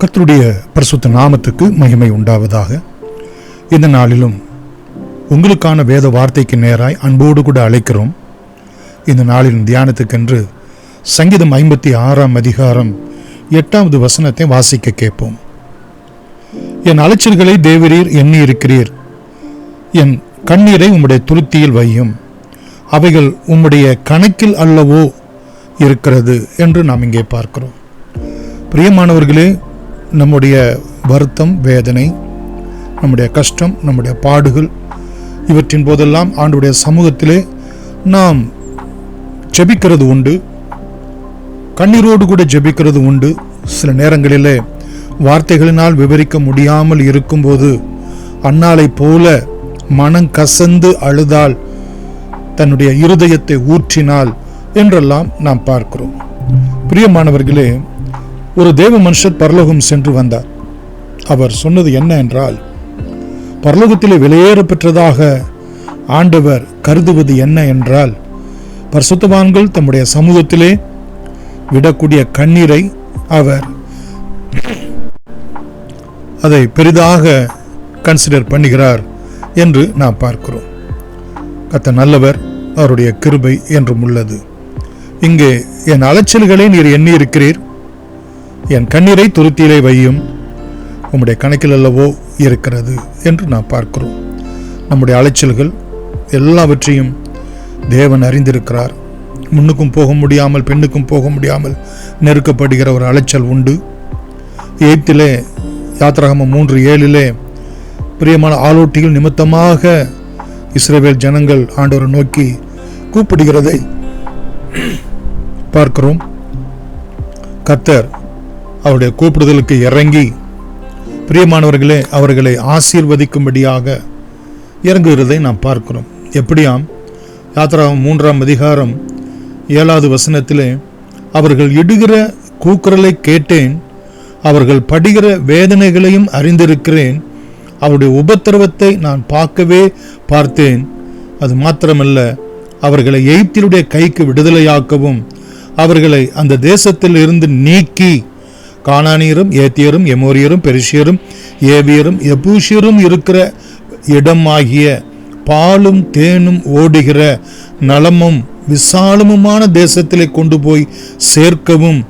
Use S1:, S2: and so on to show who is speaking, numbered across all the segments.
S1: கர்த்தருடைய பரிசுத்த நாமத்துக்கு மகிமை உண்டாவதாக. இந்த நாளிலும் உங்களுக்கான வேத வார்த்தைக்கு நேராய் அன்போடு கூட அழைக்கிறோம். இந்த நாளின் தியானத்துக்கென்று சங்கீதம் 56 அதிகாரம் 8வது வசனத்தை வாசிக்க கேட்போம். என் அலைச்சல்களை தேவரீர் எண்ணி இருக்கிறீர், என் கண்ணீரை உம்முடைய துருத்தியில் வையும், அவைகள் உம்முடைய கணக்கில் அல்லவோ இருக்கிறது என்று நாம் இங்கே பார்க்கிறோம். பிரியமானவர்களே, நம்முடைய வருத்தம், வேதனை, நம்முடைய கஷ்டம், நம்முடைய பாடுகள், இவற்றின் போதெல்லாம் ஆண்டவருடைய சமூகத்திலே நாம் ஜெபிக்கிறது உண்டு, கண்ணீரோடு கூட ஜெபிக்கிறது உண்டு. சில நேரங்களிலே வார்த்தைகளினால் விவரிக்க முடியாமல் இருக்கும்போது அன்னாளை போல மனம் கசந்து அழுதால், தன்னுடைய இருதயத்தை ஊற்றினாள் என்றெல்லாம் நாம் பார்க்கிறோம். பிரியமானவர்களே, ஒரு தேவ மனுஷர் பரலோகம் சென்று வந்தார். அவர் சொன்னது என்ன என்றால், பரலோகத்திலே வெளியேற பெற்றதாக ஆண்டவர் கருதுவது என்ன என்றால், பரிசுத்தவான்கள் தம்முடைய சமூகத்திலே விடக்கூடிய கண்ணீரை அவர் அதை பெரிதாக கன்சிடர் பண்ணுகிறார் என்று நாம் பார்க்கிறோம். கர்த்தர் நல்லவர், அவருடைய கிருபை என்றும் உள்ளது. இங்கே என் அலைச்சல்களை நீர் எண்ணி இருக்கிறீர், என் கண்ணீரை துருத்தியிலே வையும், உம்முடைய கணக்கில் அல்லவோ இருக்கிறது என்று நாம் பார்க்கிறோம். நம்முடைய அலைச்சல்கள் எல்லாவற்றையும் தேவன் அறிந்திருக்கிறார். முன்னுக்கும் போக முடியாமல், பெண்ணுக்கும் போக முடியாமல் நெருக்கப்படுகிற ஒரு அலைச்சல் உண்டு. எகிப்திலே யாத்திராகமம் 3:7 பிரியமான ஆலோட்டிகள் நிமித்தமாக இஸ்ரவேல் ஜனங்கள் ஆண்டவரை நோக்கி கூப்பிடுகிறதை பார்க்கிறோம். கர்த்தர் அவருடைய கூப்பிடுதலுக்கு இறங்கி பிரியமானவர்களே அவர்களை ஆசீர்வதிக்கும்படியாக இறங்குகிறதை நாம் பார்க்கிறோம். எப்படியாம்? யாத்திராகமம் 3 அதிகாரம் 7வது வசனத்திலே, அவர்கள் இடுகிற கூக்குரலை கேட்டேன், அவர்கள் படுகிற வேதனைகளையும் அறிந்திருக்கிறேன், அவருடைய உபத்திரவத்தை நான் பார்க்கவே பார்த்தேன். அது மாத்திரமல்ல, அவர்களை எகிப்தியருடைய கைக்கு விடுதலையாக்கவும் அவர்களை அந்த தேசத்தில் இருந்து நீக்கி கானானியரும், ஏத்தியரும், எமோரியரும், பெரிசியரும், ஏவியரும், எபூசியரும் இருக்கிற இடமாகிய பாலும் தேனும் ஓடுகிற நலமும் விசாலமுமான தேசத்திலே கொண்டு போய் சேர்க்கவும்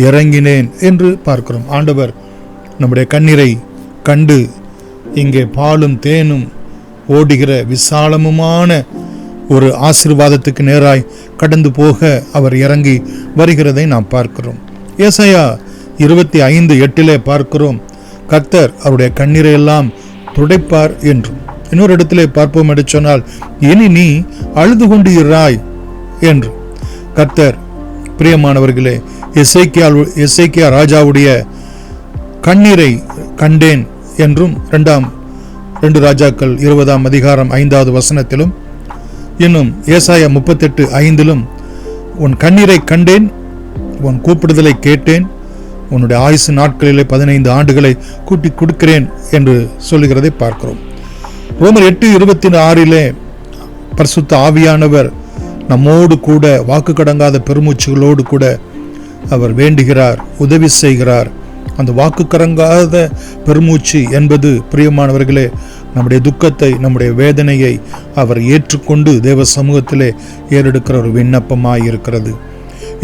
S1: இறங்கினேன் என்று பார்க்கிறோம். ஆண்டவர் நம்முடைய கண்ணீரை கண்டு இங்கே பாலும் தேனும் ஓடுகிற விசாலமுமான ஒரு ஆசீர்வாதத்துக்கு நேராய் கடந்து போக அவர் இறங்கி வருகிறதை நாம் பார்க்கிறோம். ஏசாயா 25:8 பார்க்கிறோம், கர்த்தர் அவருடைய கண்ணீரை எல்லாம் துடைப்பார் என்றும். இன்னொரு இடத்திலே பார்ப்போம் என்று சொன்னால், இனி நீ அழுது கொண்டு இராய் என்று. கர்த்தர் பிரியமானவர்களே எசேக்கியா ராஜாவுடைய கண்ணீரை கண்டேன் என்றும் 2 ராஜாக்கள் 20 அதிகாரம் 5வது வசனத்திலும், இன்னும் ஏசாயா 38:5 உன் கண்ணீரை கண்டேன், உன் கூப்பிடுதலை கேட்டேன், உன்னுடைய ஆயுசு நாட்களிலே 15 ஆண்டுகளை கூட்டி கொடுக்கிறேன் என்று சொல்லுகிறதை பார்க்கிறோம். ரோமர் 8:26 பரிசுத்த ஆவியானவர் நம்மோடு கூட வாக்கு கடங்காத பெருமூச்சுகளோடு கூட அவர் வேண்டுகிறார், உதவி செய்கிறார். அந்த வாக்கு கடங்காத பெருமூச்சு என்பது பிரியமானவர்களே நம்முடைய துக்கத்தை, நம்முடைய வேதனையை அவர் ஏற்றுக்கொண்டு தேவ சமூகத்திலே ஏறெடுக்கிற ஒரு விண்ணப்பமாய் இருக்கிறது.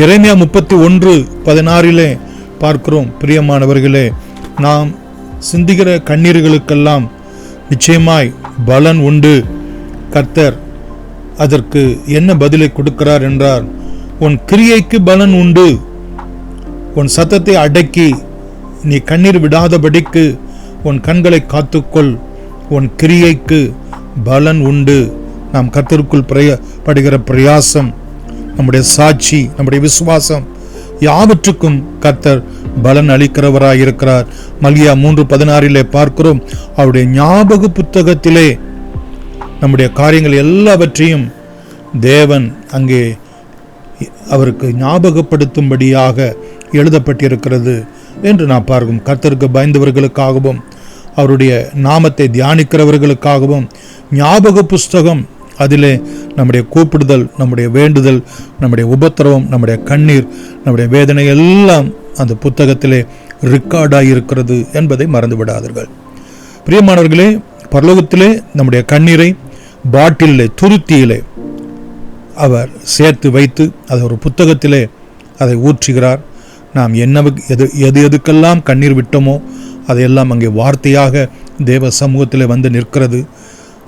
S1: எரேமியா 31:16 பார்க்கிறோம், பிரியமானவர்களே, நாம் சிந்துகிற கண்ணீர்களுக்கெல்லாம் நிச்சயமாய் பலன் உண்டு. கர்த்தர் அதற்கு என்ன பதிலை கொடுக்கிறார் என்றார், உன் கிரியைக்கு பலன் உண்டு, உன் சத்தத்தை அடக்கி நீ கண்ணீர் விடாதபடிக்கு உன் கண்களை காத்துக்கொள், உன் கிரியைக்கு பலன் உண்டு. நாம் கர்த்தருக்குள் படுகிற பிரயாசம், நம்முடைய சாட்சி, நம்முடைய விசுவாசம் யாவற்றுக்கும் கர்த்தர் பலன் அளிக்கிறவராய் இருக்கிறார். மல்கியா 3:16 பார்க்கிறோம், அவருடைய ஞாபக புத்தகத்திலே நம்முடைய காரியங்கள் எல்லாவற்றையும் தேவன் அங்கே அவருக்கு ஞாபகப்படுத்தும்படியாக எழுதப்பட்டிருக்கிறது என்று நாம் பார்க்கிறோம். கர்த்தருக்கு பயந்தவர்களுக்காகவும் அவருடைய நாமத்தை தியானிக்கிறவர்களுக்காகவும் ஞாபக புஸ்தகம், அதிலே நம்முடைய கூப்பிடுதல், நம்முடைய வேண்டுதல், நம்முடைய உபத்திரவம், நம்முடைய கண்ணீர், நம்முடைய வேதனை எல்லாம் அந்த புத்தகத்திலே ரெக்கார்டாக இருக்கிறது என்பதை மறந்து விடாதீர்கள். பிரியமானவர்களே, பரலோகத்திலே நம்முடைய கண்ணீரை பாட்டிலே, துருத்தியிலே அவர் சேர்த்து வைத்து அதை ஒரு புத்தகத்திலே அதை ஊற்றுகிறார். நாம் எதுக்கெல்லாம் கண்ணீர் விட்டோமோ அதையெல்லாம் அங்கே வார்த்தையாக தேவ சமூகத்தில் வந்து நிற்கிறது.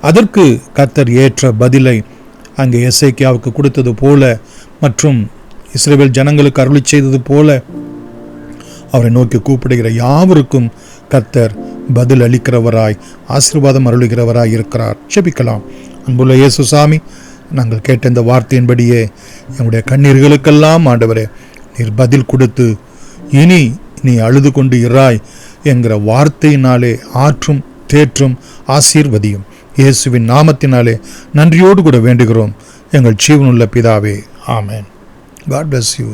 S1: அதற்கு கர்த்தர் ஏற்ற பதிலை அங்கே எசேக்கியாவுக்கு கொடுத்தது போல மற்றும் இஸ்ரவேல் ஜனங்களுக்கு அருளி செய்தது போல அவரை நோக்கி கூப்பிடுகிற யாவருக்கும் கர்த்தர் பதில் அளிக்கிறவராய் ஆசீர்வாதம் அருளுகிறவராய் இருக்கிறார். ஜெபிக்கலாம். அன்புள்ள இயேசு சாமி, நாங்கள் கேட்ட இந்த வார்த்தையின்படியே எங்களுடைய கண்ணீர்களுக்கெல்லாம் ஆண்டவரே நீர் பதில் கொடுத்து இனி நீ அழுது கொண்டு இராய் என்கிற வார்த்தையினாலே ஆற்றும் தேற்றும் ஆசீர்வதியும். இயேசுவின் நாமத்தினாலே நன்றியோடு கூட வேண்டுகிறோம் எங்கள் ஜீவனுள்ள பிதாவே. ஆமென். God bless you.